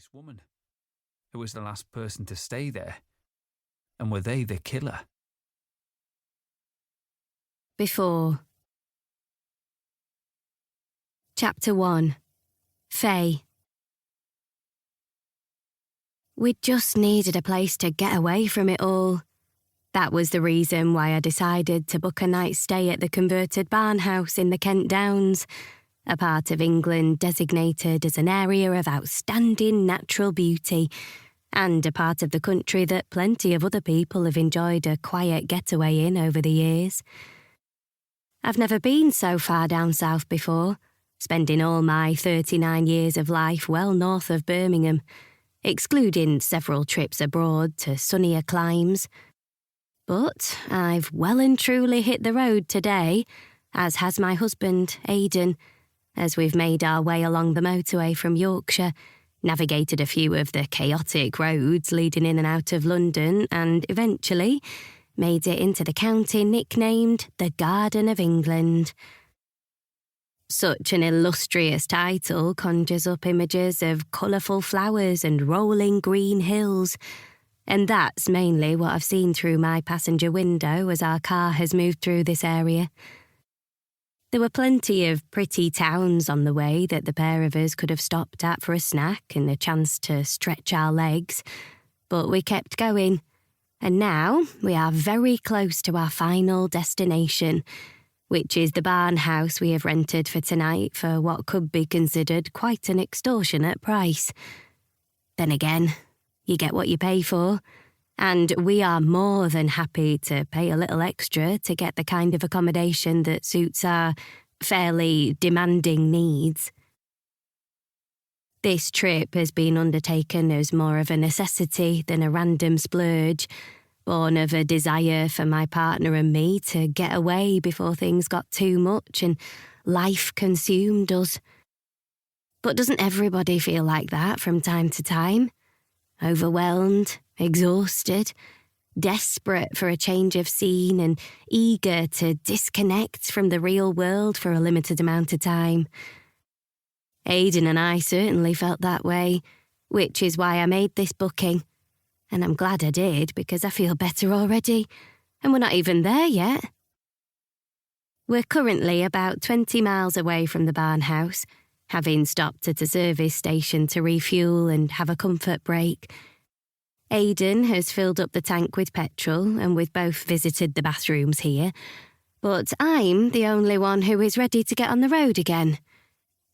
mysterious woman? Who was the last person to stay there? And were they the killer? Before. Chapter 1. Faye. We'd just needed a place to get away from it all. That was the reason why I decided to book a night's stay at the converted barn house in the Kent Downs, a part of England designated as an area of outstanding natural beauty, and a part of the country that plenty of other people have enjoyed a quiet getaway in over the years. I've never been so far down south before, spending all my 39 years of life well north of Birmingham, excluding several trips abroad to sunnier climes. But I've well and truly hit the road today, as has my husband, Aidan, as we've made our way along the motorway from Yorkshire, navigated a few of the chaotic roads leading in and out of London, and eventually made it into the county nicknamed the Garden of England. Such an illustrious title conjures up images of colourful flowers and rolling green hills, and that's mainly what I've seen through my passenger window as our car has moved through this area. There were plenty of pretty towns on the way that the pair of us could have stopped at for a snack and a chance to stretch our legs, but we kept going, and now we are very close to our final destination, which is the barn house we have rented for tonight for what could be considered quite an extortionate price. Then again, you get what you pay for, and we are more than happy to pay a little extra to get the kind of accommodation that suits our fairly demanding needs. This trip has been undertaken as more of a necessity than a random splurge, born of a desire for my partner and me to get away before things got too much and life consumed us. But doesn't everybody feel like that from time to time? Overwhelmed, exhausted, desperate for a change of scene and eager to disconnect from the real world for a limited amount of time. Aidan and I certainly felt that way, which is why I made this booking. And I'm glad I did, because I feel better already, and we're not even there yet. We're currently about 20 miles away from the barn house, having stopped at a service station to refuel and have a comfort break. Aidan has filled up the tank with petrol, and we've both visited the bathrooms here, but I'm the only one who is ready to get on the road again.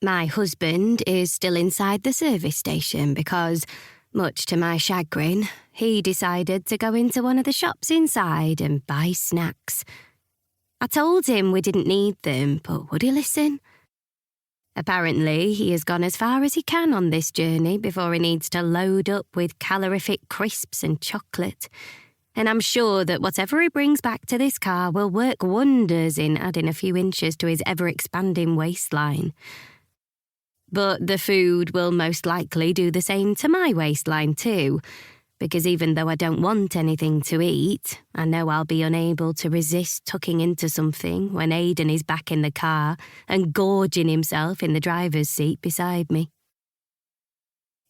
My husband is still inside the service station because, much to my chagrin, he decided to go into one of the shops inside and buy snacks. I told him we didn't need them, but would he listen? Apparently, he has gone as far as he can on this journey before he needs to load up with calorific crisps and chocolate. And I'm sure that whatever he brings back to this car will work wonders in adding a few inches to his ever-expanding waistline. But the food will most likely do the same to my waistline too, because even though I don't want anything to eat, I know I'll be unable to resist tucking into something when Aidan is back in the car and gorging himself in the driver's seat beside me.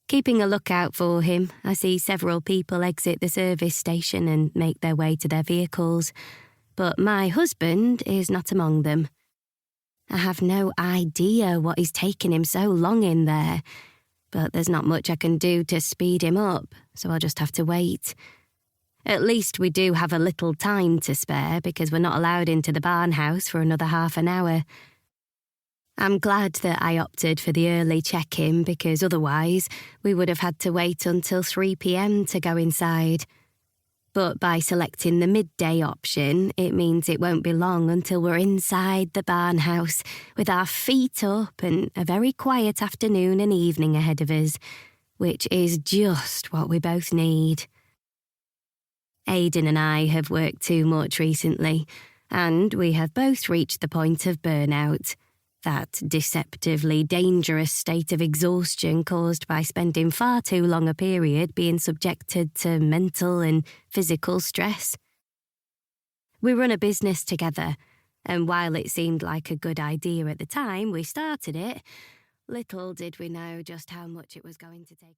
Keeping a lookout for him, I see several people exit the service station and make their way to their vehicles, but my husband is not among them. I have no idea what is taking him so long in there, but there's not much I can do to speed him up, so I'll just have to wait. At least we do have a little time to spare because we're not allowed into the barn house for another half an hour. I'm glad that I opted for the early check-in because otherwise we would have had to wait until 3 p.m. to go inside. But by selecting the midday option, it means it won't be long until we're inside the barn house with our feet up and a very quiet afternoon and evening ahead of us, which is just what we both need. Aidan and I have worked too much recently, and we have both reached the point of burnout. That deceptively dangerous state of exhaustion caused by spending far too long a period being subjected to mental and physical stress. We run a business together, and while it seemed like a good idea at the time we started it, little did we know just how much it was going to take.